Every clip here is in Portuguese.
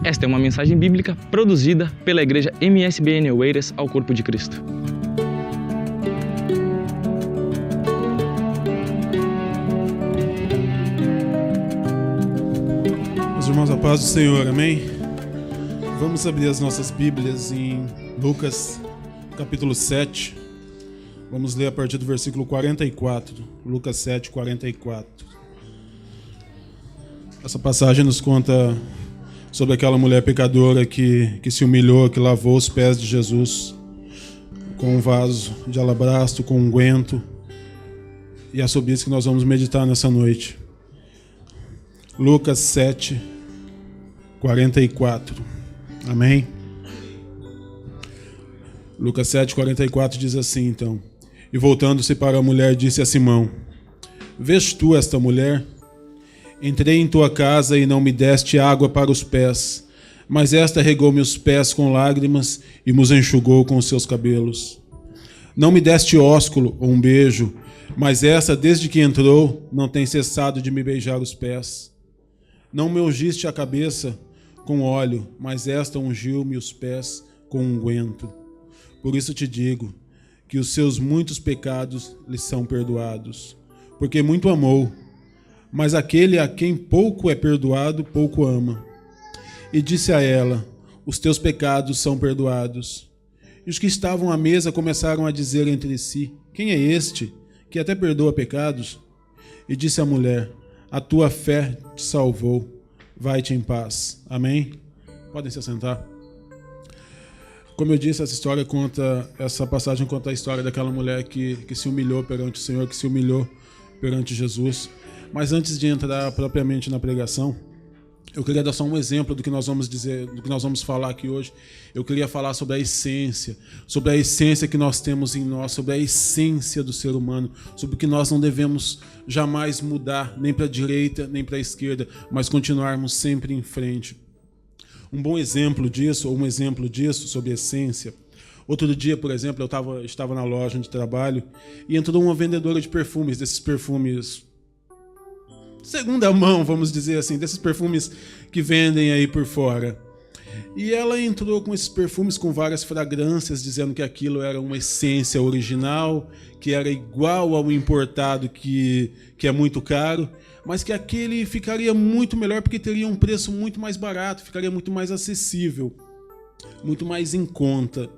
Esta é uma mensagem bíblica produzida pela Igreja MSBN Oeiras ao Corpo de Cristo. Meus irmãos, a paz do Senhor, amém? Vamos abrir as nossas Bíblias em Lucas, capítulo 7. Vamos ler a partir do versículo 44. Lucas 7, 44. Essa passagem nos conta sobre aquela mulher pecadora que se humilhou, que lavou os pés de Jesus com um vaso de alabastro, com unguento. E é sobre isso que nós vamos meditar nessa noite. Lucas 7, 44. Amém? Lucas 7, 44 diz assim, então. E voltando-se para a mulher, disse a Simão: Vês tu esta mulher? Entrei em tua casa e não me deste água para os pés, mas esta regou-me os pés com lágrimas e nos enxugou com os seus cabelos. Não me deste ósculo ou um beijo, mas esta, desde que entrou, não tem cessado de me beijar os pés. Não me ungiste a cabeça com óleo, mas esta ungiu-me os pés com unguento. Por isso te digo que os seus muitos pecados lhe são perdoados, porque muito amou. Mas aquele a quem pouco é perdoado, pouco ama. E disse a ela: Os teus pecados são perdoados. E os que estavam à mesa começaram a dizer entre si: Quem é este que até perdoa pecados? E disse a mulher: A tua fé te salvou. Vai-te em paz. Amém? Podem se assentar. Como eu disse, essa passagem conta a história daquela mulher que se humilhou perante o Senhor, que se humilhou perante Jesus. Mas antes de entrar propriamente na pregação, eu queria dar só um exemplo do que nós vamos dizer, do que nós vamos falar aqui hoje. Eu queria falar sobre a essência que nós temos em nós, sobre a essência do ser humano, sobre o que nós não devemos jamais mudar, nem para a direita, nem para a esquerda, mas continuarmos sempre em frente. Um bom exemplo disso, ou um exemplo disso sobre essência. Outro dia, por exemplo, eu estava na loja de trabalho e entrou uma vendedora de perfumes, desses perfumes segunda mão, vamos dizer assim, desses perfumes que vendem aí por fora. E ela entrou com esses perfumes com várias fragrâncias, dizendo que aquilo era uma essência original, que era igual ao importado, que é muito caro, mas que aquele ficaria muito melhor porque teria um preço muito mais barato, ficaria muito mais acessível, muito mais em conta.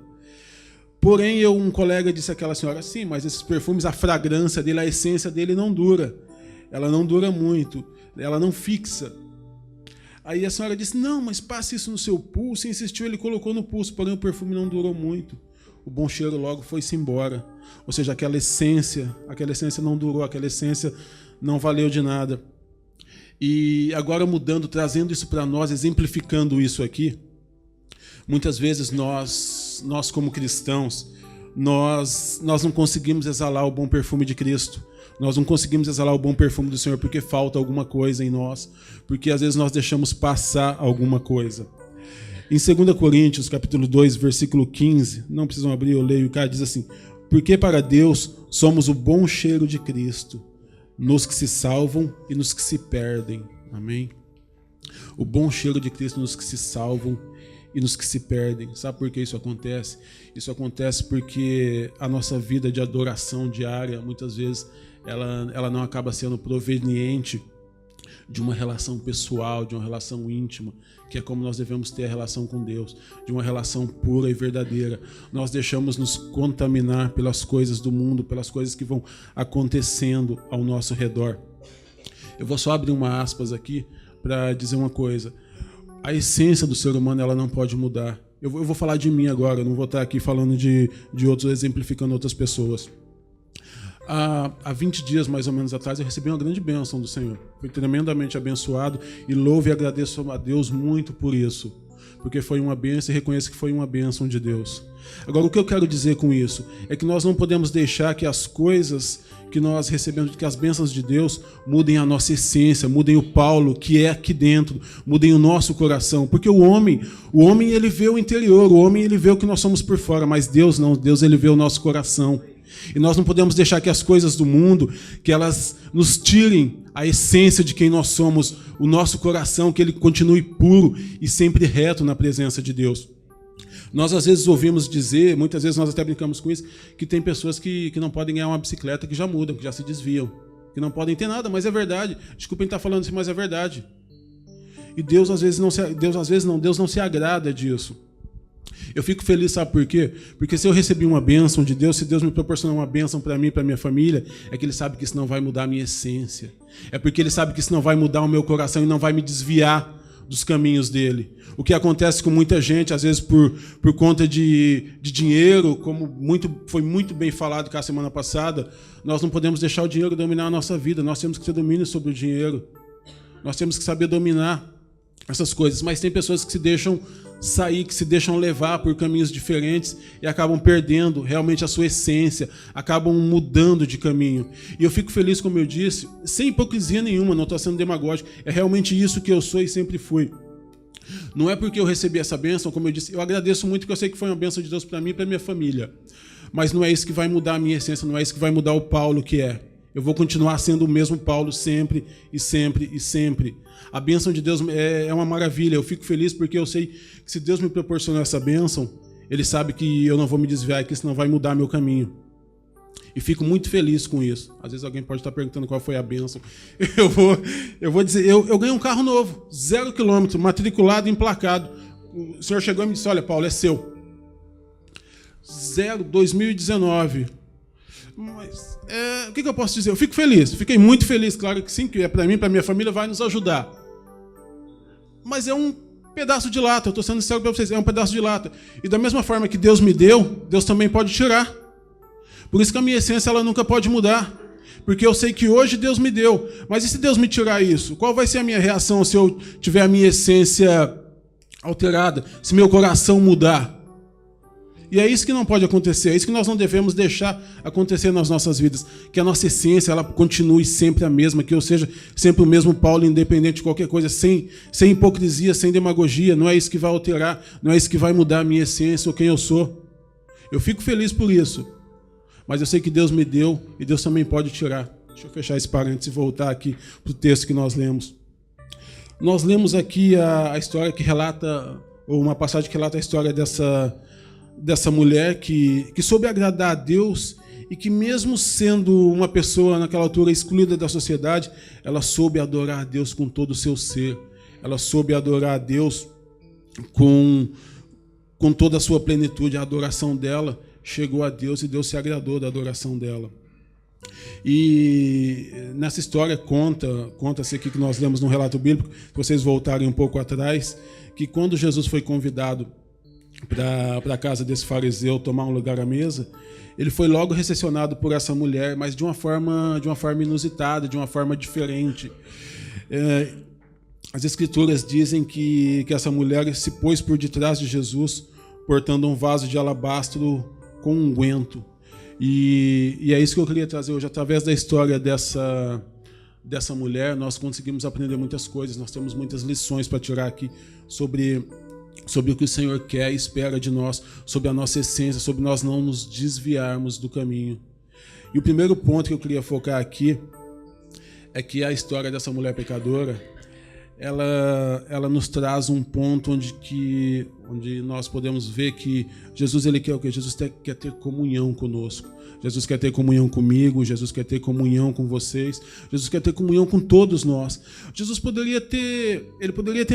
Porém, um colega disse àquela senhora: sim, mas esses perfumes, a fragrância dele, a essência dele não dura. Ela não dura muito, ela não fixa. Aí a senhora disse: não, mas passe isso no seu pulso. E insistiu, ele colocou no pulso, porém o perfume não durou muito. O bom cheiro logo foi-se embora. Ou seja, aquela essência não durou, aquela essência não valeu de nada. E agora mudando, trazendo isso para nós, exemplificando isso aqui, muitas vezes nós como cristãos, nós não conseguimos exalar o bom perfume de Cristo. Nós não conseguimos exalar o bom perfume do Senhor porque falta alguma coisa em nós, porque às vezes nós deixamos passar alguma coisa. Em 2 Coríntios, capítulo 2, versículo 15, não precisam abrir, eu leio, cá diz assim: Porque para Deus somos o bom cheiro de Cristo, nos que se salvam e nos que se perdem. Amém? O bom cheiro de Cristo nos que se salvam e nos que se perdem. Sabe por que isso acontece? Isso acontece porque a nossa vida de adoração diária, muitas vezes, ela não acaba sendo proveniente de uma relação pessoal, de uma relação íntima, que é como nós devemos ter a relação com Deus, de uma relação pura e verdadeira. Nós deixamos nos contaminar pelas coisas do mundo, pelas coisas que vão acontecendo ao nosso redor. Eu vou só abrir uma aspas aqui para dizer uma coisa. A essência do ser humano, ela não pode mudar. Eu vou falar de mim agora, eu não vou estar aqui falando de outros, exemplificando outras pessoas. Há 20 dias, mais ou menos, atrás, eu recebi uma grande bênção do Senhor. Fui tremendamente abençoado e louvo e agradeço a Deus muito por isso. Porque foi uma bênção e reconheço que foi uma bênção de Deus. Agora, o que eu quero dizer com isso é que nós não podemos deixar que as coisas que nós recebemos, que as bênçãos de Deus mudem a nossa essência, mudem o Paulo que é aqui dentro, mudem o nosso coração. Porque o homem ele vê o interior, o homem ele vê o que nós somos por fora, mas Deus não, Deus ele vê o nosso coração. E nós não podemos deixar que as coisas do mundo, que elas nos tirem a essência de quem nós somos, o nosso coração, que ele continue puro e sempre reto na presença de Deus. Nós às vezes ouvimos dizer, muitas vezes nós até brincamos com isso, que tem pessoas que não podem ganhar uma bicicleta, que já mudam, que já se desviam, que não podem ter nada, mas é verdade. Desculpem estar falando isso, mas é verdade. E Deus às vezes não se agrada disso. Eu fico feliz, sabe por quê? Porque se eu recebi uma bênção de Deus, se Deus me proporcionar uma bênção para mim e para minha família, é que Ele sabe que isso não vai mudar a minha essência. É porque Ele sabe que isso não vai mudar o meu coração e não vai me desviar dos caminhos dele. O que acontece com muita gente, às vezes por conta de dinheiro, como foi muito bem falado cá a semana passada, nós não podemos deixar o dinheiro dominar a nossa vida, nós temos que ter domínio sobre o dinheiro. Nós temos que saber dominar essas coisas, mas tem pessoas que se deixam sair, que se deixam levar por caminhos diferentes e acabam perdendo realmente a sua essência, acabam mudando de caminho. E eu fico feliz, como eu disse, sem hipocrisia nenhuma, não estou sendo demagógico, é realmente isso que eu sou e sempre fui. Não é porque eu recebi essa bênção, como eu disse, eu agradeço muito, porque eu sei que foi uma bênção de Deus para mim e para minha família, mas não é isso que vai mudar a minha essência, não é isso que vai mudar o Paulo que é. Eu vou continuar sendo o mesmo Paulo sempre e sempre e sempre. A bênção de Deus é uma maravilha. Eu fico feliz porque eu sei que se Deus me proporcionar essa bênção, Ele sabe que eu não vou me desviar e que isso não vai mudar meu caminho. E fico muito feliz com isso. Às vezes alguém pode estar perguntando qual foi a bênção. Eu vou dizer, eu ganhei um carro novo, 0 km, matriculado, emplacado. O senhor chegou e me disse, olha, Paulo, é seu. 2019. Mas o que eu posso dizer? Eu fico feliz, fiquei muito feliz, claro que sim, que é para mim, para minha família, vai nos ajudar. Mas é um pedaço de lata, eu estou sendo sincero para vocês, é um pedaço de lata. E da mesma forma que Deus me deu, Deus também pode tirar. Por isso que a minha essência ela nunca pode mudar. Porque eu sei que hoje Deus me deu. Mas e se Deus me tirar isso? Qual vai ser a minha reação se eu tiver a minha essência alterada? Se meu coração mudar? E é isso que não pode acontecer, é isso que nós não devemos deixar acontecer nas nossas vidas, que a nossa essência ela continue sempre a mesma, que eu seja sempre o mesmo Paulo, independente de qualquer coisa, sem hipocrisia, sem demagogia. Não é isso que vai alterar, não é isso que vai mudar a minha essência ou quem eu sou. Eu fico feliz por isso, mas eu sei que Deus me deu e Deus também pode tirar. Deixa eu fechar esse parênteses e voltar aqui para o texto que nós lemos. Nós lemos aqui a história que relata, ou uma passagem que relata a história dessa mulher que soube agradar a Deus e que mesmo sendo uma pessoa naquela altura excluída da sociedade, ela soube adorar a Deus com todo o seu ser. Ela soube adorar a Deus com toda a sua plenitude. A adoração dela chegou a Deus e Deus se agradou da adoração dela. E nessa história conta-se aqui que nós lemos no relato bíblico, se vocês voltarem um pouco atrás, que quando Jesus foi convidado para a casa desse fariseu tomar um lugar à mesa, ele foi logo recepcionado por essa mulher, mas de uma forma inusitada, de uma forma diferente. As escrituras dizem que essa mulher se pôs por detrás de Jesus, portando um vaso de alabastro com unguento. E é isso que eu queria trazer hoje. Através da história dessa mulher, nós conseguimos aprender muitas coisas, nós temos muitas lições para tirar aqui sobre o que o Senhor quer e espera de nós, sobre a nossa essência, sobre nós não nos desviarmos do caminho. E o primeiro ponto que eu queria focar aqui é que a história dessa mulher pecadora, ela nos traz um ponto onde nós podemos ver que Jesus ele quer o quê? Jesus quer ter comunhão conosco. Jesus quer ter comunhão comigo, Jesus quer ter comunhão com vocês, Jesus quer ter comunhão com todos nós. Jesus poderia ter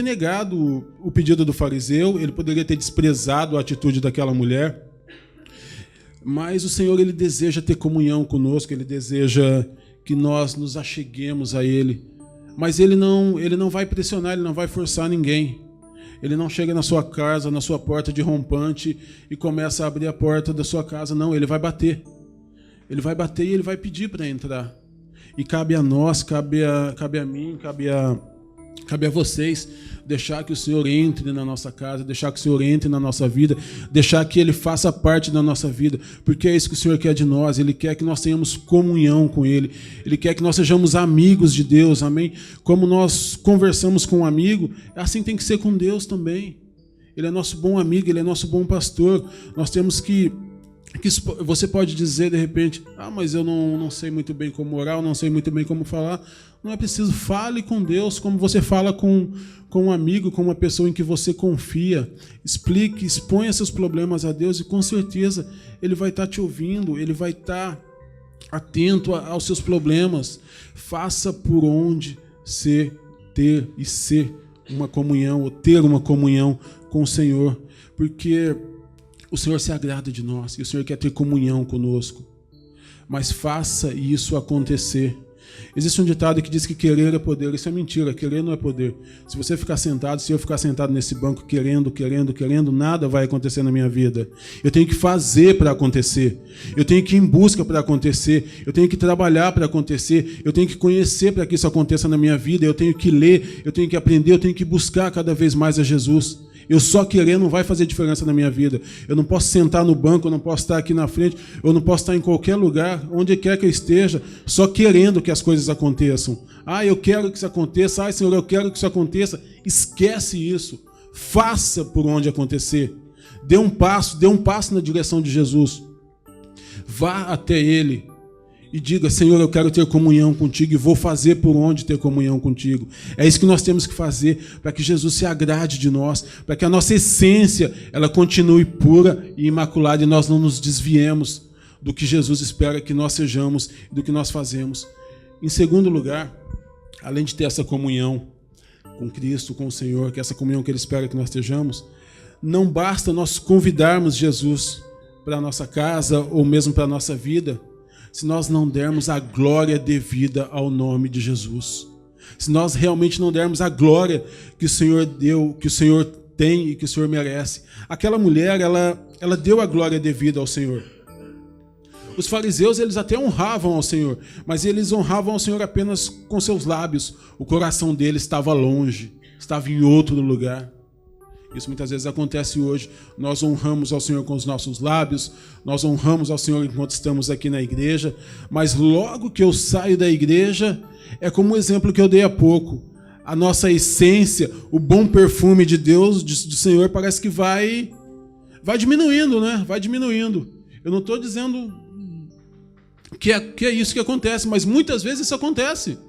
negado o pedido do fariseu, ele poderia ter desprezado a atitude daquela mulher, mas o Senhor ele deseja ter comunhão conosco, ele deseja que nós nos acheguemos a Ele. Mas ele não vai pressionar, ele não vai forçar ninguém. Ele não chega na sua casa, na sua porta de rompante e começa a abrir a porta da sua casa. Não, ele vai bater. Ele vai bater e ele vai pedir para entrar. E cabe a nós, cabe a mim, cabe a vocês deixar que o Senhor entre na nossa casa, deixar que o Senhor entre na nossa vida, deixar que Ele faça parte da nossa vida, porque é isso que o Senhor quer de nós. Ele quer que nós tenhamos comunhão com Ele, Ele quer que nós sejamos amigos de Deus, amém? Como nós conversamos com um amigo, assim tem que ser com Deus também. Ele é nosso bom amigo, Ele é nosso bom pastor. Nós temos que que você pode dizer de repente, mas eu não sei muito bem como orar, eu não sei muito bem como falar. Não é preciso, fale com Deus como você fala com um amigo, com uma pessoa em que você confia. Explique, exponha seus problemas a Deus e com certeza Ele vai estar te ouvindo, Ele vai estar atento aos seus problemas. Faça por onde ter uma comunhão, ou ter uma comunhão com o Senhor, porque o Senhor se agrada de nós e o Senhor quer ter comunhão conosco. Mas faça isso acontecer. Existe um ditado que diz que querer é poder. Isso é mentira, querer não é poder. Se você ficar sentado, se eu ficar sentado nesse banco querendo, nada vai acontecer na minha vida. Eu tenho que fazer para acontecer. Eu tenho que ir em busca para acontecer. Eu tenho que trabalhar para acontecer. Eu tenho que conhecer para que isso aconteça na minha vida. Eu tenho que ler, eu tenho que aprender, eu tenho que buscar cada vez mais a Jesus. Eu só querer não vai fazer diferença na minha vida. Eu não posso sentar no banco, eu não posso estar aqui na frente, eu não posso estar em qualquer lugar, onde quer que eu esteja, só querendo que as coisas aconteçam. Eu quero que isso aconteça. Senhor, eu quero que isso aconteça. Esquece isso. Faça por onde acontecer. Dê um passo na direção de Jesus. Vá até Ele e diga, Senhor, eu quero ter comunhão contigo e vou fazer por onde ter comunhão contigo. É isso que nós temos que fazer para que Jesus se agrade de nós, para que a nossa essência ela continue pura e imaculada e nós não nos desviemos do que Jesus espera que nós sejamos e do que nós fazemos. Em segundo lugar, além de ter essa comunhão com Cristo, com o Senhor, que é essa comunhão que Ele espera que nós estejamos, não basta nós convidarmos Jesus para a nossa casa ou mesmo para a nossa vida, se nós não dermos a glória devida ao nome de Jesus. Se nós realmente não dermos a glória que o Senhor deu, que o Senhor tem e que o Senhor merece. Aquela mulher, ela deu a glória devida ao Senhor. Os fariseus, eles até honravam ao Senhor, mas eles honravam ao Senhor apenas com seus lábios. O coração deles estava longe, estava em outro lugar. Isso muitas vezes acontece hoje. Nós honramos ao Senhor com os nossos lábios, nós honramos ao Senhor enquanto estamos aqui na igreja, mas logo que eu saio da igreja, é como o exemplo que eu dei há pouco. A nossa essência, o bom perfume de Deus, do Senhor, parece que vai diminuindo, né? Vai diminuindo. Eu não estou dizendo que é isso que acontece, mas muitas vezes isso acontece.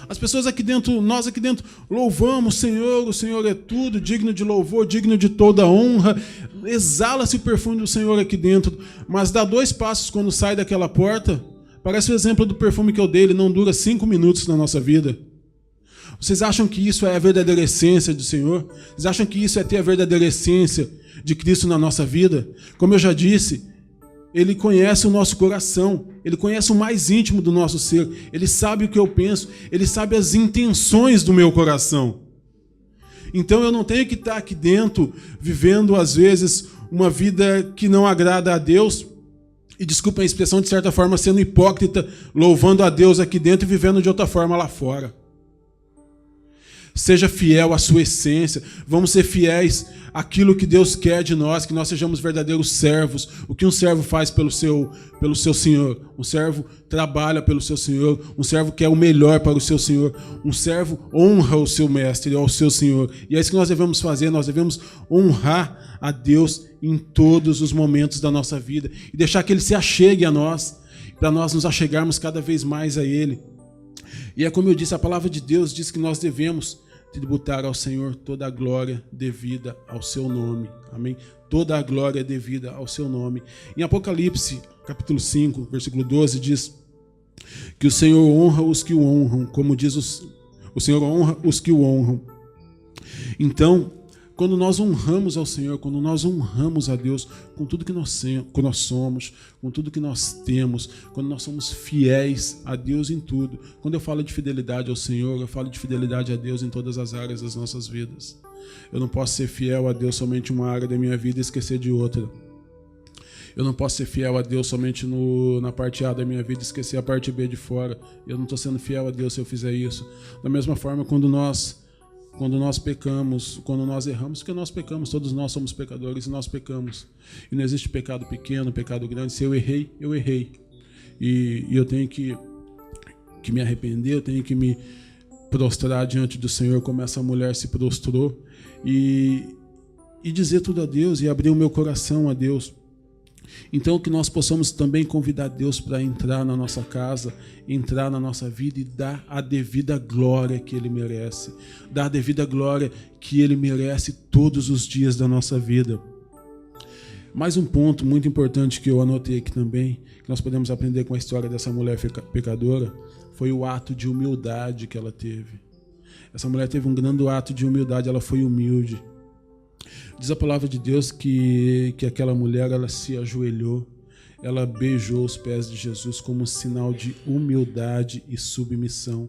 As pessoas aqui dentro, nós aqui dentro, louvamos o Senhor é tudo, digno de louvor, digno de toda honra, exala-se o perfume do Senhor aqui dentro, mas dá 2 passos quando sai daquela porta, parece o exemplo do perfume que eu dei, ele não dura 5 minutos na nossa vida. Vocês acham que isso é a verdadeira essência do Senhor? Vocês acham que isso é ter a verdadeira essência de Cristo na nossa vida? Como eu já disse, Ele conhece o nosso coração, Ele conhece o mais íntimo do nosso ser, Ele sabe o que eu penso, Ele sabe as intenções do meu coração. Então eu não tenho que estar aqui dentro, vivendo às vezes uma vida que não agrada a Deus, e desculpa a expressão, de certa forma sendo hipócrita, louvando a Deus aqui dentro e vivendo de outra forma lá fora. Seja fiel à sua essência. Vamos ser fiéis àquilo que Deus quer de nós, que nós sejamos verdadeiros servos. O que um servo faz pelo seu Senhor? Um servo trabalha pelo seu Senhor. Um servo quer o melhor para o seu Senhor. Um servo honra o seu mestre, ao seu Senhor. E é isso que nós devemos fazer. Nós devemos honrar a Deus em todos os momentos da nossa vida e deixar que Ele se achegue a nós, para nós nos achegarmos cada vez mais a Ele. E é como eu disse, a palavra de Deus diz que nós devemos tributar ao Senhor toda a glória devida ao seu nome. Amém? Toda a glória devida ao seu nome. Em Apocalipse, capítulo 5, versículo 12, diz que o Senhor honra os que o honram, como diz o Senhor honra os que o honram. Então, quando nós honramos ao Senhor, quando nós honramos a Deus com tudo que nós somos, com tudo que nós temos, quando nós somos fiéis a Deus em tudo. Quando eu falo de fidelidade ao Senhor, eu falo de fidelidade a Deus em todas as áreas das nossas vidas. Eu não posso ser fiel a Deus somente em uma área da minha vida e esquecer de outra. Eu não posso ser fiel a Deus somente na parte A da minha vida e esquecer a parte B de fora. Eu não estou sendo fiel a Deus se eu fizer isso. Da mesma forma, quando nós pecamos, quando nós erramos, porque nós pecamos, todos nós somos pecadores e nós pecamos. E não existe pecado pequeno, pecado grande. Se eu errei, eu errei. E eu tenho que me arrepender, eu tenho que me prostrar diante do Senhor, como essa mulher se prostrou, e dizer tudo a Deus, e abrir o meu coração a Deus. Então que nós possamos também convidar Deus para entrar na nossa casa, entrar na nossa vida e dar a devida glória que Ele merece. Dar a devida glória que Ele merece todos os dias da nossa vida. Mais um ponto muito importante que eu anotei aqui também, que nós podemos aprender com a história dessa mulher pecadora, foi o ato de humildade que ela teve. Essa mulher teve um grande ato de humildade, ela foi humilde. Diz a palavra de Deus que aquela mulher, ela se ajoelhou, ela beijou os pés de Jesus como um sinal de humildade e submissão.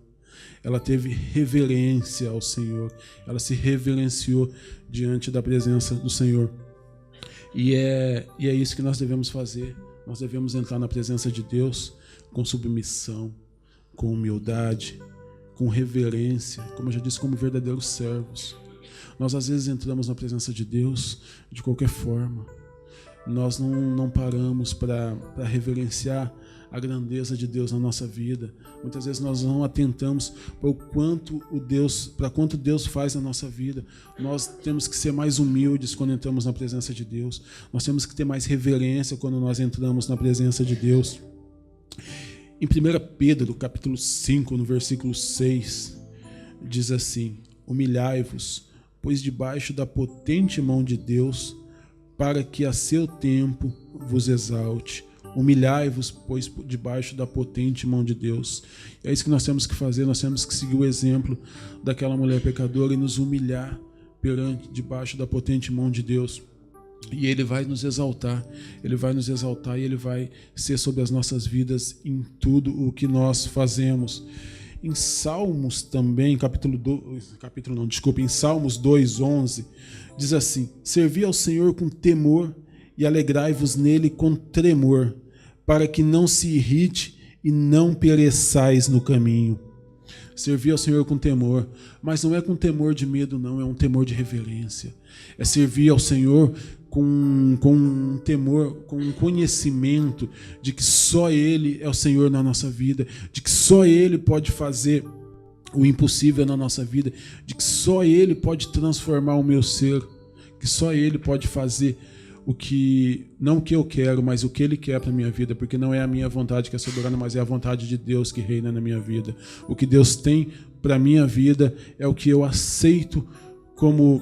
Ela teve reverência ao Senhor, ela se reverenciou diante da presença do Senhor. E é isso que nós devemos fazer. Nós devemos entrar na presença de Deus com submissão, com humildade, com reverência, como eu já disse, como verdadeiros servos. Nós às vezes entramos na presença de Deus de qualquer forma. Nós não paramos para reverenciar a grandeza de Deus na nossa vida. Muitas vezes nós não atentamos para quanto Deus faz na nossa vida. Nós temos que ser mais humildes quando entramos na presença de Deus. Nós temos que ter mais reverência quando nós entramos na presença de Deus. Em 1 Pedro, capítulo 5, no versículo 6, diz assim: humilhai-vos, pois debaixo da potente mão de Deus, para que a seu tempo vos exalte. Humilhai-vos, pois debaixo da potente mão de Deus. É isso que nós temos que fazer, nós temos que seguir o exemplo daquela mulher pecadora e nos humilhar debaixo da potente mão de Deus. E Ele vai nos exaltar, Ele vai nos exaltar e Ele vai ser sobre as nossas vidas em tudo o que nós fazemos. Em Salmos também, em Salmos 2:11, diz assim: servi ao Senhor com temor e alegrai-vos nele com tremor, para que não se irrite e não pereçais no caminho. Servir ao Senhor com temor, mas não é com temor de medo, não, é um temor de reverência. É servir ao Senhor com um temor, com um conhecimento de que só Ele é o Senhor na nossa vida, de que só Ele pode fazer o impossível na nossa vida, de que só Ele pode transformar o meu ser, que só Ele pode fazer não o que eu quero, mas o que Ele quer para a minha vida, porque não é a minha vontade que é soberana, mas é a vontade de Deus que reina na minha vida. O que Deus tem para a minha vida é o que eu aceito como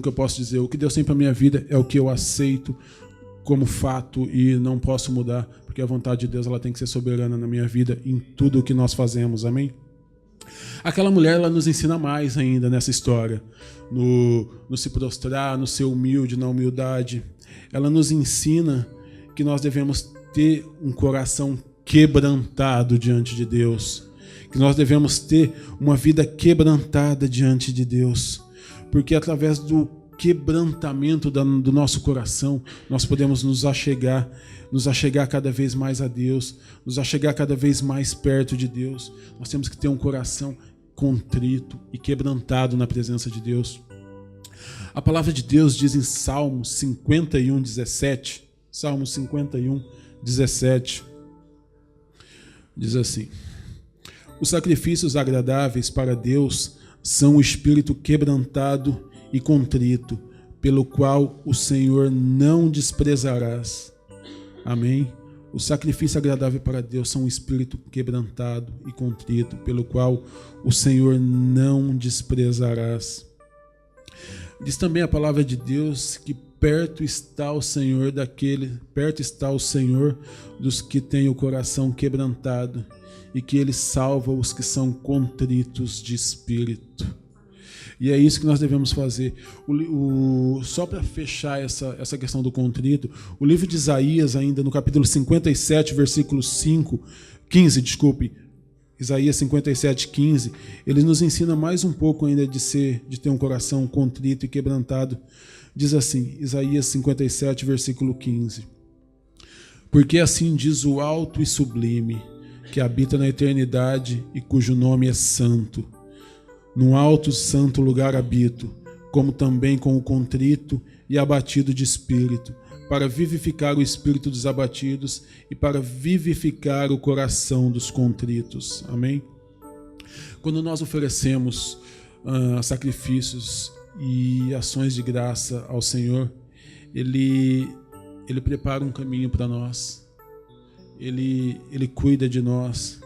que eu posso dizer? O que Deus tem para a minha vida é o que eu aceito como fato e não posso mudar, porque a vontade de Deus ela tem que ser soberana na minha vida em tudo o que nós fazemos, amém? Aquela mulher, ela nos ensina mais ainda nessa história, no se prostrar, no ser humilde, na humildade. Ela nos ensina que nós devemos ter um coração quebrantado diante de Deus, que nós devemos ter uma vida quebrantada diante de Deus, porque através do quebrantamento do nosso coração, nós podemos nos achegar cada vez mais a Deus, nos achegar cada vez mais perto de Deus. Nós temos que ter um coração contrito e quebrantado na presença de Deus. A palavra de Deus diz em Salmos 51:17, Salmos 51:17, diz assim: os sacrifícios agradáveis para Deus são o espírito quebrantado e contrito, pelo qual o Senhor não desprezarás. Amém? O sacrifício agradável para Deus são um espírito quebrantado e contrito, pelo qual o Senhor não desprezarás. Diz também a palavra de Deus que perto está o Senhor dos que têm o coração quebrantado e que Ele salva os que são contritos de espírito. E é isso que nós devemos fazer. Só para fechar essa questão do contrito, o livro de Isaías, ainda no capítulo 57, versículo 15, Isaías 57:15, ele nos ensina mais um pouco ainda de ter um coração contrito e quebrantado. Diz assim, Isaías 57, versículo 15: porque assim diz o alto e sublime, que habita na eternidade e cujo nome é santo. No alto santo lugar habito, como também com o contrito e abatido de espírito, para vivificar o espírito dos abatidos e para vivificar o coração dos contritos. Amém? Quando nós oferecemos sacrifícios e ações de graça ao Senhor, Ele prepara um caminho para nós. Ele cuida de nós.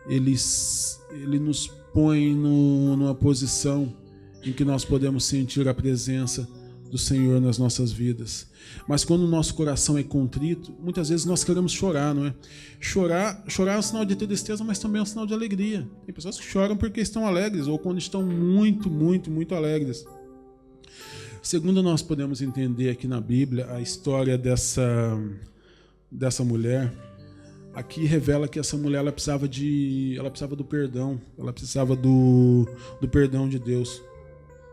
Ele nos põe numa posição em que nós podemos sentir a presença do Senhor nas nossas vidas. Mas quando o nosso coração é contrito, muitas vezes nós queremos chorar, não é? Chorar é um sinal de tristeza, mas também é um sinal de alegria. Tem pessoas que choram porque estão alegres ou quando estão muito, muito, muito alegres. Segundo nós podemos entender aqui na Bíblia, a história dessa mulher, aqui revela que essa mulher ela precisava do perdão, ela precisava do perdão de Deus.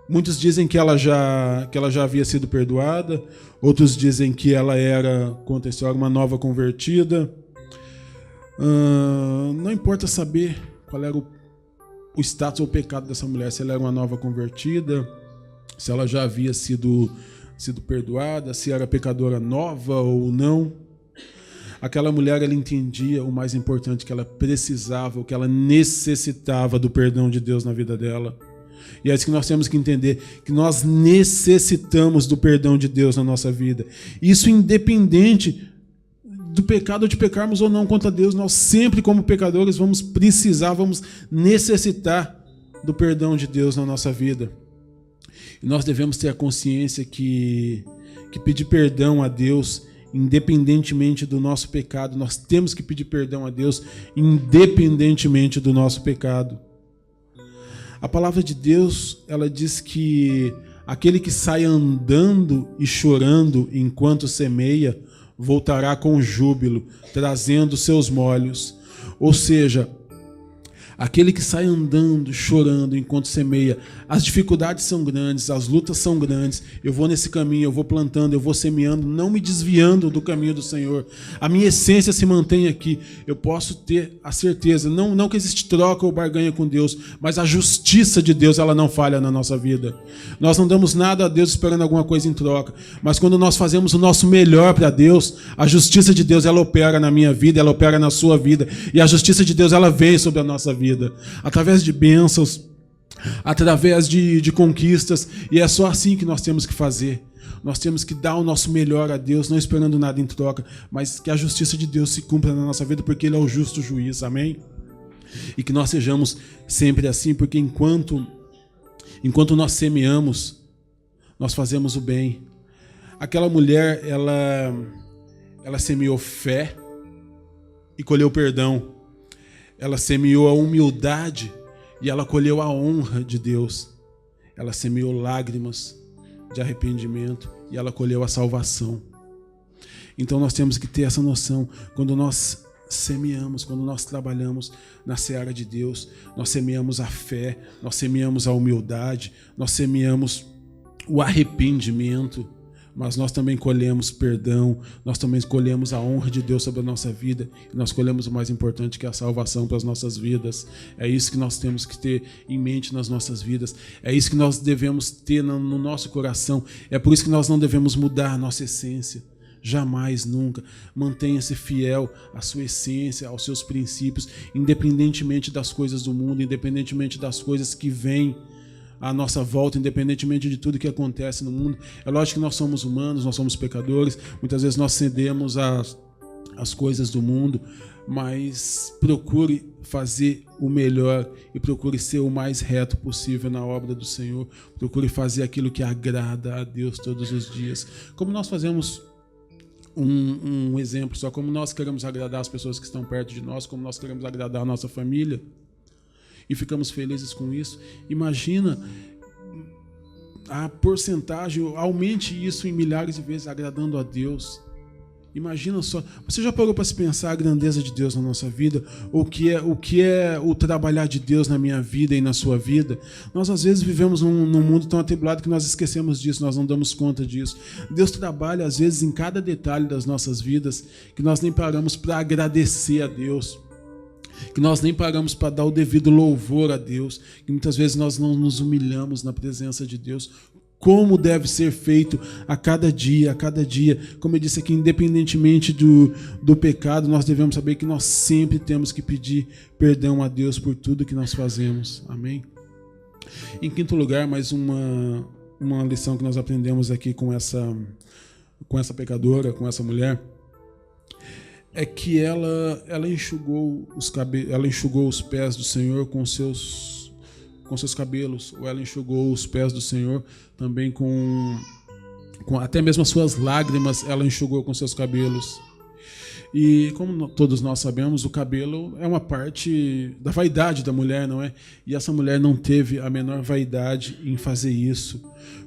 Muitos dizem que ela já havia sido perdoada, outros dizem que ela era, conta a história, uma nova convertida. Não importa saber qual era o status ou o pecado dessa mulher, se ela era uma nova convertida, se ela já havia sido perdoada, se era pecadora nova ou não. Aquela mulher, ela entendia o mais importante, que ela precisava, o que ela necessitava do perdão de Deus na vida dela. E é isso que nós temos que entender, que nós necessitamos do perdão de Deus na nossa vida. Isso independente do pecado ou de pecarmos ou não contra Deus, nós sempre como pecadores vamos necessitar do perdão de Deus na nossa vida. E nós devemos ter a consciência que pedir perdão a Deus, independentemente do nosso pecado, nós temos que pedir perdão a Deus, independentemente do nosso pecado. A palavra de Deus, ela diz que aquele que sai andando e chorando enquanto semeia, voltará com júbilo, trazendo seus molhos. Ou seja, aquele que sai andando, chorando enquanto semeia, as dificuldades são grandes, as lutas são grandes, eu vou nesse caminho, eu vou plantando, eu vou semeando, não me desviando do caminho do Senhor. A minha essência se mantém aqui, eu posso ter a certeza, não que existe troca ou barganha com Deus, mas a justiça de Deus, ela não falha na nossa vida. Nós não damos nada a Deus esperando alguma coisa em troca, mas quando nós fazemos o nosso melhor para Deus, a justiça de Deus, ela opera na minha vida, ela opera na sua vida, e a justiça de Deus, ela vem sobre a nossa vida, através de bênçãos, através de conquistas, e é só assim que nós temos que fazer. Nós temos que dar o nosso melhor a Deus, não esperando nada em troca, mas que a justiça de Deus se cumpra na nossa vida, porque Ele é o justo juiz, amém? E que nós sejamos sempre assim, porque enquanto nós semeamos, nós fazemos o bem. Aquela mulher, ela semeou fé e colheu perdão. Ela semeou a humildade e ela colheu a honra de Deus. Ela semeou lágrimas de arrependimento e ela colheu a salvação. Então nós temos que ter essa noção. Quando nós semeamos, quando nós trabalhamos na seara de Deus, nós semeamos a fé, nós semeamos a humildade, nós semeamos o arrependimento, mas nós também colhemos perdão, nós também colhemos a honra de Deus sobre a nossa vida, e nós colhemos o mais importante, que é a salvação para as nossas vidas. É isso que nós temos que ter em mente nas nossas vidas, é isso que nós devemos ter no nosso coração, é por isso que nós não devemos mudar a nossa essência, jamais, nunca. Mantenha-se fiel à sua essência, aos seus princípios, independentemente das coisas do mundo, independentemente das coisas que vêm à nossa volta, independentemente de tudo que acontece no mundo. É lógico que nós somos humanos, nós somos pecadores, muitas vezes nós cedemos às coisas do mundo, mas procure fazer o melhor e procure ser o mais reto possível na obra do Senhor. Procure fazer aquilo que agrada a Deus todos os dias. Como nós fazemos um exemplo só, como nós queremos agradar as pessoas que estão perto de nós, como nós queremos agradar a nossa família, e ficamos felizes com isso. Imagina a porcentagem, aumente isso em milhares de vezes, agradando a Deus. Imagina só, você já parou para se pensar a grandeza de Deus na nossa vida? O que é o trabalhar de Deus na minha vida e na sua vida? Nós às vezes vivemos num mundo tão atribulado que nós esquecemos disso, nós não damos conta disso. Deus trabalha às vezes em cada detalhe das nossas vidas, que nós nem paramos para agradecer a Deus, que nós nem paramos para dar o devido louvor a Deus, que muitas vezes nós não nos humilhamos na presença de Deus, como deve ser feito a cada dia, como eu disse aqui, independentemente do pecado, nós devemos saber que nós sempre temos que pedir perdão a Deus por tudo que nós fazemos, amém? Em quinto lugar, mais uma lição que nós aprendemos aqui com essa pecadora, com essa mulher, é que ela enxugou os pés do Senhor com seus cabelos, ou ela enxugou os pés do Senhor também com até mesmo as suas lágrimas, ela enxugou com seus cabelos. E como todos nós sabemos, o cabelo é uma parte da vaidade da mulher, não é? E essa mulher não teve a menor vaidade em fazer isso,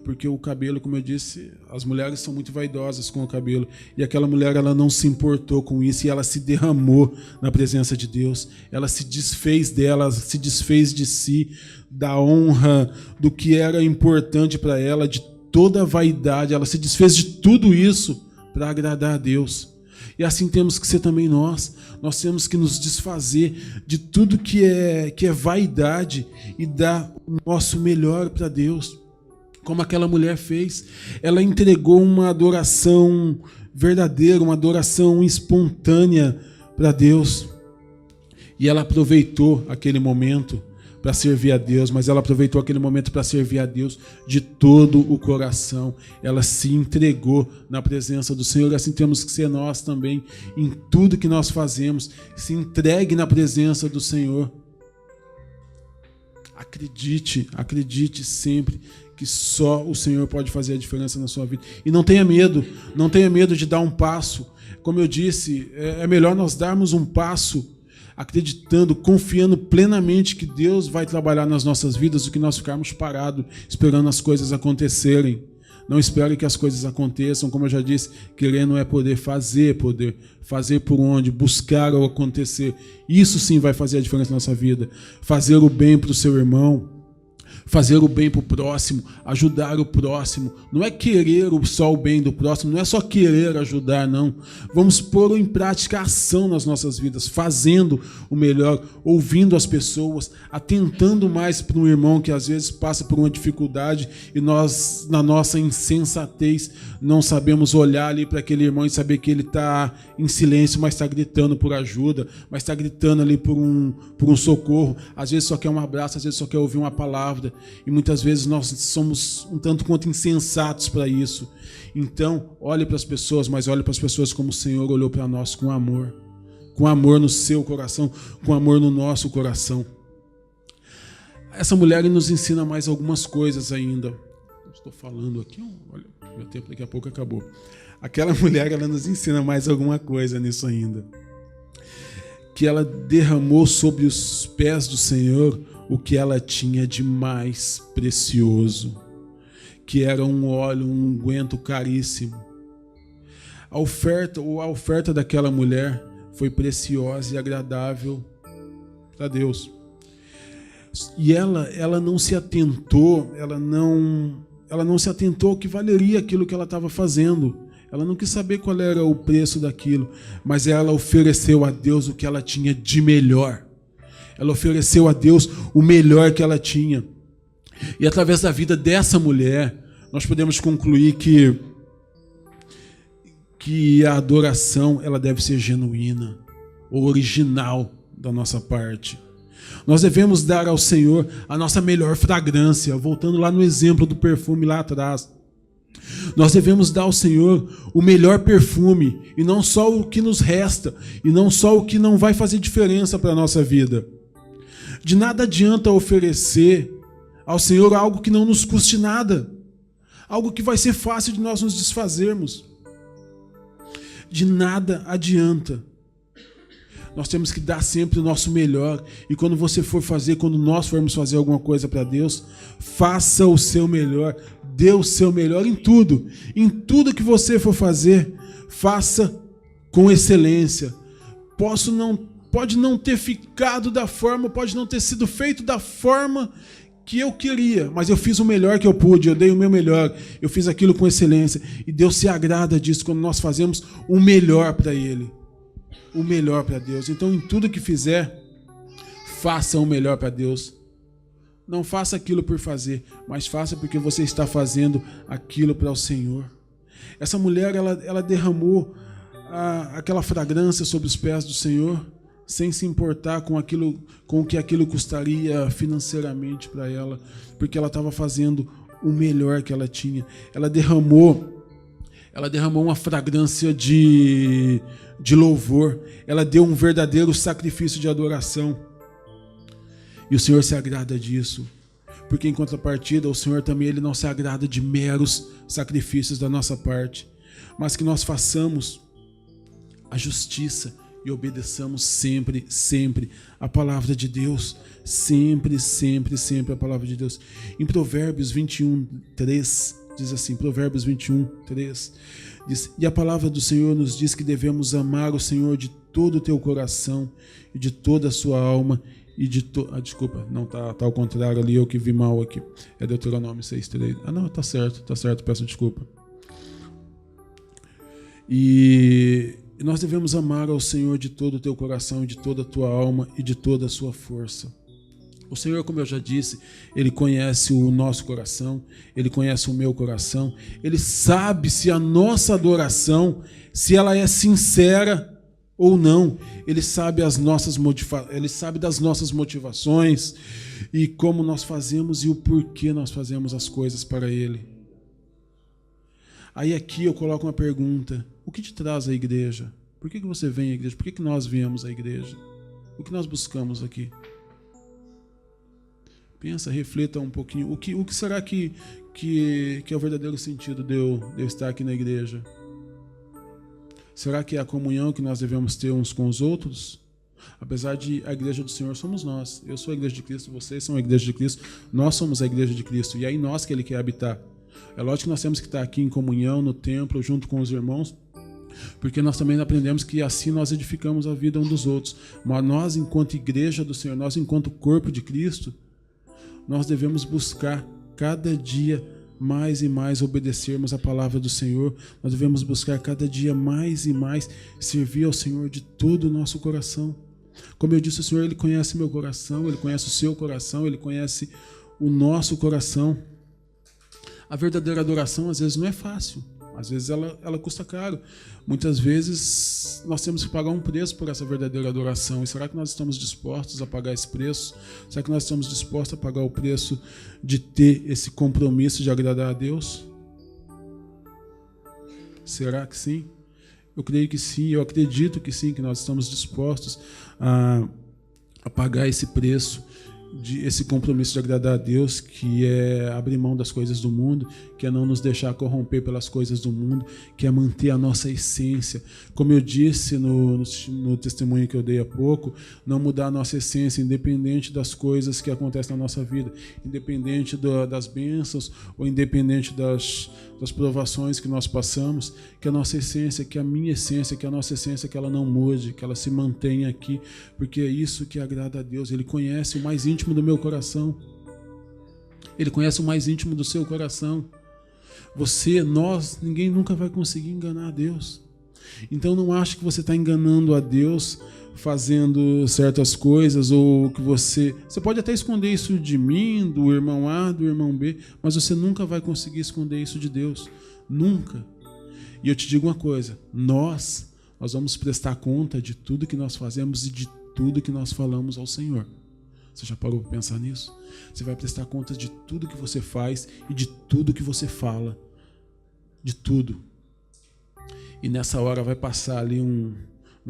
porque o cabelo, como eu disse, as mulheres são muito vaidosas com o cabelo, e aquela mulher, ela não se importou com isso, e ela se derramou na presença de Deus, ela se desfez dela, ela se desfez de si, da honra, do que era importante para ela, de toda a vaidade, ela se desfez de tudo isso para agradar a Deus. E assim temos que ser também nós temos que nos desfazer de tudo que é vaidade e dar o nosso melhor para Deus, como aquela mulher fez. Ela entregou uma adoração verdadeira, uma adoração espontânea para Deus, e ela aproveitou aquele momento para servir a Deus, mas ela aproveitou aquele momento para servir a Deus de todo o coração. Ela se entregou na presença do Senhor. Assim temos que ser nós também, em tudo que nós fazemos. Se entregue na presença do Senhor. Acredite sempre que só o Senhor pode fazer a diferença na sua vida. E não tenha medo de dar um passo. Como eu disse, é melhor nós darmos um passo acreditando, confiando plenamente que Deus vai trabalhar nas nossas vidas, do que nós ficarmos parados, esperando as coisas acontecerem. Não espere que as coisas aconteçam, como eu já disse, querer não é poder fazer por onde, buscar o acontecer. Isso sim vai fazer a diferença na nossa vida. Fazer o bem para o seu irmão, fazer o bem para o próximo, ajudar o próximo. Não é querer só o bem do próximo, não é só querer ajudar, não. Vamos pôr em prática a ação nas nossas vidas, fazendo o melhor, ouvindo as pessoas, atentando mais para um irmão que às vezes passa por uma dificuldade e nós, na nossa insensatez, não sabemos olhar ali para aquele irmão e saber que ele está em silêncio, mas está gritando por ajuda, mas está gritando ali por um socorro. Às vezes só quer um abraço, às vezes só quer ouvir uma palavra. E muitas vezes nós somos um tanto quanto insensatos para isso. Então, olhe para as pessoas, mas olhe para as pessoas como o Senhor olhou para nós, com amor no seu coração, com amor no nosso coração. Essa mulher nos ensina mais algumas coisas ainda. Estou falando aqui, olha, meu tempo daqui a pouco acabou. Aquela mulher, ela nos ensina mais alguma coisa nisso ainda. Que ela derramou sobre os pés do Senhor o que ela tinha de mais precioso, que era um óleo, um unguento caríssimo. A oferta daquela mulher foi preciosa e agradável para Deus. E ela não se atentou, ela não se atentou ao que valeria aquilo que ela estava fazendo. Ela não quis saber qual era o preço daquilo, mas ela ofereceu a Deus o que ela tinha de melhor. Ela ofereceu a Deus o melhor que ela tinha. E através da vida dessa mulher, nós podemos concluir que a adoração, ela deve ser genuína, ou original da nossa parte. Nós devemos dar ao Senhor a nossa melhor fragrância, voltando lá no exemplo do perfume lá atrás. Nós devemos dar ao Senhor o melhor perfume, e não só o que nos resta, e não só o que não vai fazer diferença para a nossa vida. De nada adianta oferecer ao Senhor algo que não nos custe nada, algo que vai ser fácil de nós nos desfazermos. De nada adianta. Nós temos que dar sempre o nosso melhor, e quando nós formos fazer alguma coisa para Deus, faça o seu melhor, dê o seu melhor em tudo que você for fazer, faça com excelência. Pode não ter ficado da forma, pode não ter sido feito da forma que eu queria, mas eu fiz o melhor que eu pude, eu dei o meu melhor, eu fiz aquilo com excelência, e Deus se agrada disso quando nós fazemos o melhor para Ele, o melhor para Deus. Então, em tudo que fizer, faça o melhor para Deus. Não faça aquilo por fazer, mas faça porque você está fazendo aquilo para o Senhor. Essa mulher, ela derramou aquela fragrância sobre os pés do Senhor, sem se importar com o que aquilo custaria financeiramente para ela, porque ela estava fazendo o melhor que ela tinha. Ela derramou uma fragrância de louvor. Ela deu um verdadeiro sacrifício de adoração. E o Senhor se agrada disso. Porque em contrapartida, o Senhor também ele não se agrada de meros sacrifícios da nossa parte, mas que nós façamos a justiça e obedeçamos sempre, sempre a palavra de Deus. Sempre, sempre, sempre a palavra de Deus. Em Provérbios 21, 3, diz assim, Provérbios 21, 3, diz, e a palavra do Senhor nos diz que devemos amar o Senhor de todo o teu coração e de toda a sua alma e de desculpa, não, tá ao contrário ali, eu que vi mal aqui. É Deuteronômio 6:3. Não, tá certo, peço desculpa. E nós devemos amar ao Senhor de todo o teu coração, de toda a tua alma e de toda a sua força. O Senhor, como eu já disse, Ele conhece o nosso coração, Ele conhece o meu coração, Ele sabe se a nossa adoração, se ela é sincera ou não. Ele sabe das nossas motivações e como nós fazemos e o porquê nós fazemos as coisas para Ele. Aí aqui eu coloco uma pergunta: o que te traz à igreja? Por que você vem à igreja? Por que nós viemos à igreja? O que nós buscamos aqui? Pensa, reflita um pouquinho. O que será que é o verdadeiro sentido de eu estar aqui na igreja? Será que é a comunhão que nós devemos ter uns com os outros? Apesar de a igreja do Senhor somos nós. Eu sou a igreja de Cristo, vocês são a igreja de Cristo, nós somos a igreja de Cristo. E é em nós que Ele quer habitar. É lógico que nós temos que estar aqui em comunhão, no templo, junto com os irmãos, porque nós também aprendemos que assim nós edificamos a vida uns dos outros. Mas nós, enquanto igreja do Senhor, nós, enquanto corpo de Cristo, nós devemos buscar cada dia mais e mais obedecermos a palavra do Senhor. Nós devemos buscar cada dia mais e mais servir ao Senhor de todo o nosso coração. Como eu disse, o Senhor, Ele conhece meu coração, Ele conhece o seu coração, Ele conhece o nosso coração. A verdadeira adoração às vezes não é fácil, às vezes ela custa caro. Muitas vezes nós temos que pagar um preço por essa verdadeira adoração. E será que nós estamos dispostos a pagar esse preço? Será que nós estamos dispostos a pagar o preço de ter esse compromisso de agradar a Deus? Será que sim? Eu creio que sim, eu acredito que sim, que nós estamos dispostos a pagar esse preço, esse compromisso de agradar a Deus, que é abrir mão das coisas do mundo, que é não nos deixar corromper pelas coisas do mundo, que é manter a nossa essência. Como eu disse no testemunho que eu dei há pouco, não mudar a nossa essência, independente das coisas que acontecem na nossa vida, independente das bênçãos ou independente das provações que nós passamos, que a nossa essência, que a minha essência, que a nossa essência, que ela não mude, que ela se mantenha aqui, porque é isso que agrada a Deus. Ele conhece o mais íntimo do meu coração. Ele conhece o mais íntimo do seu coração. Você, nós, ninguém nunca vai conseguir enganar a Deus. Então não ache que você está enganando a Deus fazendo certas coisas, ou que você pode até esconder isso de mim, do irmão A, do irmão B, mas você nunca vai conseguir esconder isso de Deus. Nunca. E eu te digo uma coisa, nós vamos prestar conta de tudo que nós fazemos e de tudo que nós falamos ao Senhor. Você já parou para pensar nisso? Você vai prestar conta de tudo que você faz e de tudo que você fala. De tudo. E nessa hora vai passar ali um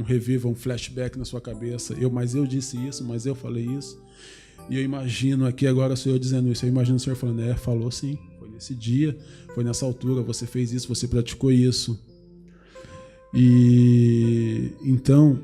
revival, um flashback na sua cabeça. Mas eu disse isso, mas eu falei isso. E eu imagino aqui agora o Senhor dizendo isso. Eu imagino o Senhor falando, falou sim. Foi nesse dia, foi nessa altura, você fez isso, você praticou isso. E então,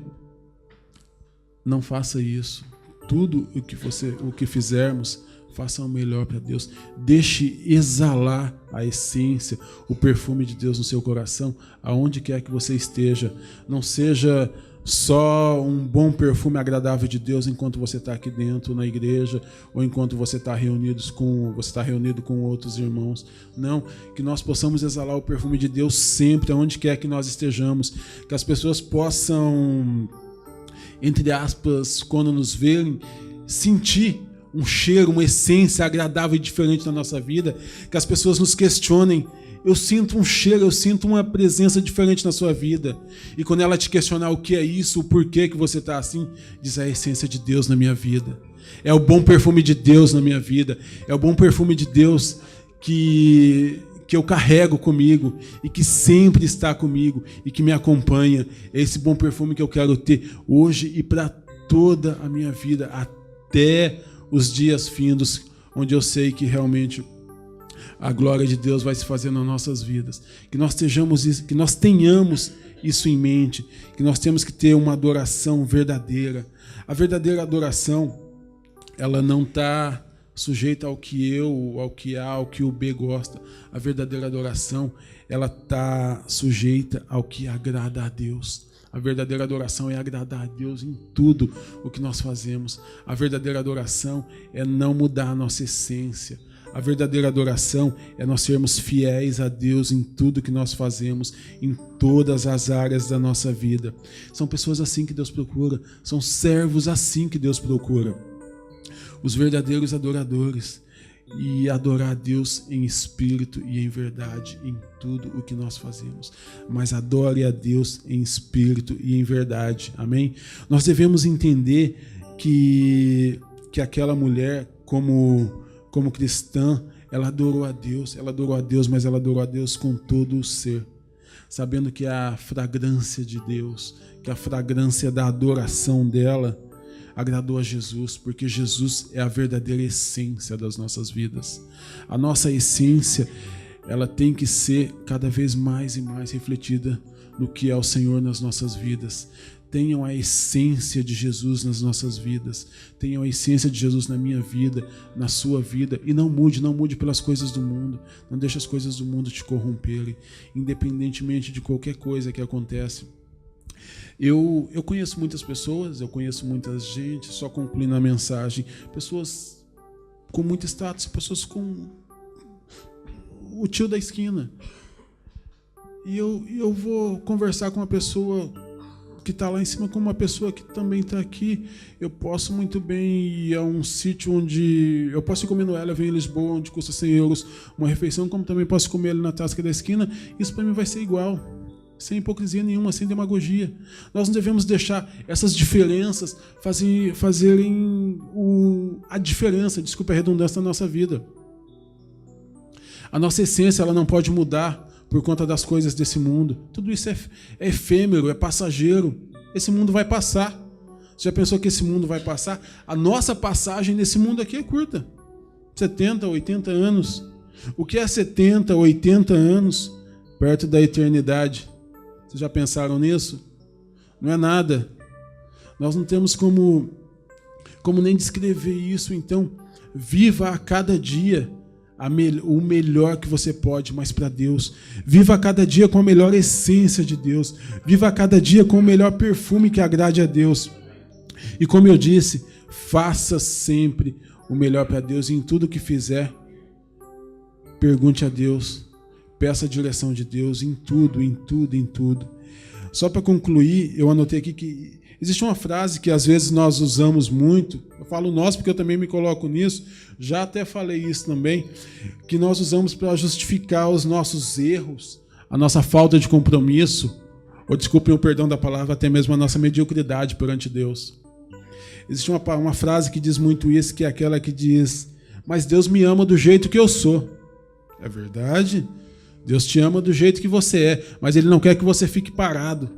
não faça isso. Tudo o que fizermos, faça o melhor para Deus. Deixe exalar a essência, o perfume de Deus no seu coração, aonde quer que você esteja. Não seja só um bom perfume agradável de Deus enquanto você está aqui dentro na igreja, ou enquanto você está reunido com outros irmãos. Não, que nós possamos exalar o perfume de Deus sempre, aonde quer que nós estejamos. Que as pessoas possam, entre aspas, quando nos verem, sentir um cheiro, uma essência agradável e diferente na nossa vida, que as pessoas nos questionem. Eu sinto um cheiro, eu sinto uma presença diferente na sua vida. E quando ela te questionar o que é isso, o porquê que você está assim, diz: a essência de Deus na minha vida. É o bom perfume de Deus na minha vida. É o bom perfume de Deus que eu carrego comigo e que sempre está comigo e que me acompanha. É esse bom perfume que eu quero ter hoje e para toda a minha vida, até os dias findos, onde eu sei que realmente a glória de Deus vai se fazer nas nossas vidas. Que nós tenhamos isso em mente, que nós temos que ter uma adoração verdadeira. A verdadeira adoração, ela não está sujeita ao que ao que A, ao que o B gosta. A verdadeira adoração, ela está sujeita ao que agrada a Deus. A verdadeira adoração é agradar a Deus em tudo o que nós fazemos. A verdadeira adoração é não mudar a nossa essência. A verdadeira adoração é nós sermos fiéis a Deus em tudo que nós fazemos, em todas as áreas da nossa vida. São pessoas assim que Deus procura, são servos assim que Deus procura. Os verdadeiros adoradores, e adorar a Deus em espírito e em verdade em tudo o que nós fazemos. Mas adore a Deus em espírito e em verdade. Amém? Nós devemos entender que aquela mulher, como cristã, ela adorou a Deus, mas ela adorou a Deus com todo o ser, sabendo que a fragrância de Deus, que a fragrância da adoração dela agradou a Jesus, porque Jesus é a verdadeira essência das nossas vidas. A nossa essência, ela tem que ser cada vez mais e mais refletida no que é o Senhor nas nossas vidas. Tenham a essência de Jesus nas nossas vidas. Tenham a essência de Jesus na minha vida, na sua vida. E não mude pelas coisas do mundo. Não deixe as coisas do mundo te corromperem, independentemente de qualquer coisa que acontece. Eu conheço muitas pessoas, eu conheço muita gente, só concluindo a mensagem, pessoas com muito status, pessoas com o tio da esquina. E eu vou conversar com uma pessoa que está lá em cima, com uma pessoa que também está aqui. Eu posso muito bem ir a um sítio onde... Eu posso ir comer no Ela, vem em Lisboa, onde custa 100 euros uma refeição, como também posso comer ali na Tasca da esquina. Isso para mim vai ser igual. Sem hipocrisia nenhuma, sem demagogia. Nós não devemos deixar essas diferenças fazerem a diferença, desculpa a redundância, na nossa vida. A nossa essência, ela não pode mudar por conta das coisas desse mundo. Tudo isso é efêmero, é passageiro. Esse mundo vai passar. Você já pensou que esse mundo vai passar? A nossa passagem nesse mundo aqui é curta. 70, 80 anos. O que é 70, 80 anos perto da eternidade? Vocês já pensaram nisso? Não é nada. Nós não temos como nem descrever isso. Então, viva a cada dia o melhor que você pode, mas para Deus. Viva a cada dia com a melhor essência de Deus. Viva a cada dia com o melhor perfume que agrade a Deus. E como eu disse, faça sempre o melhor para Deus. E em tudo que fizer, pergunte a Deus. Peça a direção de Deus em tudo, em tudo, em tudo. Só para concluir, eu anotei aqui que existe uma frase que às vezes nós usamos muito. Eu falo nós porque eu também me coloco nisso. Já até falei isso também. Que nós usamos para justificar os nossos erros, a nossa falta de compromisso, ou desculpem o perdão da palavra, até mesmo a nossa mediocridade perante Deus. Existe uma frase que diz muito isso, que é aquela que diz: mas Deus me ama do jeito que eu sou. É verdade? Deus te ama do jeito que você é, mas Ele não quer que você fique parado.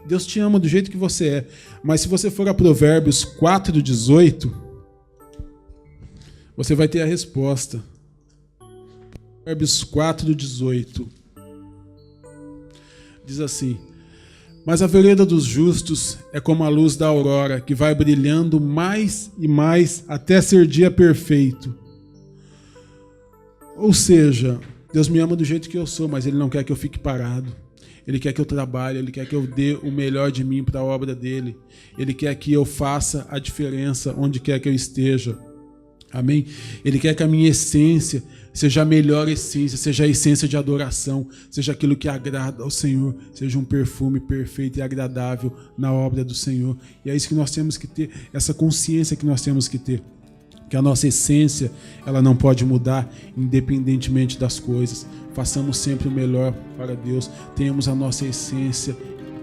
Deus te ama do jeito que você é. Mas se você for a Provérbios 4:18, você vai ter a resposta. Provérbios 4:18 diz assim: mas a vereda dos justos é como a luz da aurora, que vai brilhando mais e mais até ser dia perfeito. Ou seja, Deus me ama do jeito que eu sou, mas Ele não quer que eu fique parado. Ele quer que eu trabalhe, Ele quer que eu dê o melhor de mim para a obra dEle. Ele quer que eu faça a diferença onde quer que eu esteja. Amém? Ele quer que a minha essência seja a melhor essência, seja a essência de adoração, seja aquilo que agrada ao Senhor, seja um perfume perfeito e agradável na obra do Senhor. E é isso que nós temos que ter, essa consciência que nós temos que ter. que a nossa essência ela não pode mudar independentemente das coisas. Façamos sempre o melhor para Deus. Tenhamos a nossa essência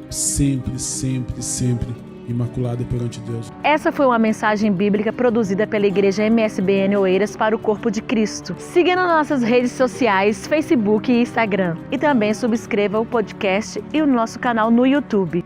sempre, sempre, sempre imaculada perante Deus. Essa foi uma mensagem bíblica produzida pela Igreja MSBN Oeiras para o Corpo de Cristo. Siga nas nossas redes sociais, Facebook e Instagram. E também subscreva o podcast e o nosso canal no YouTube.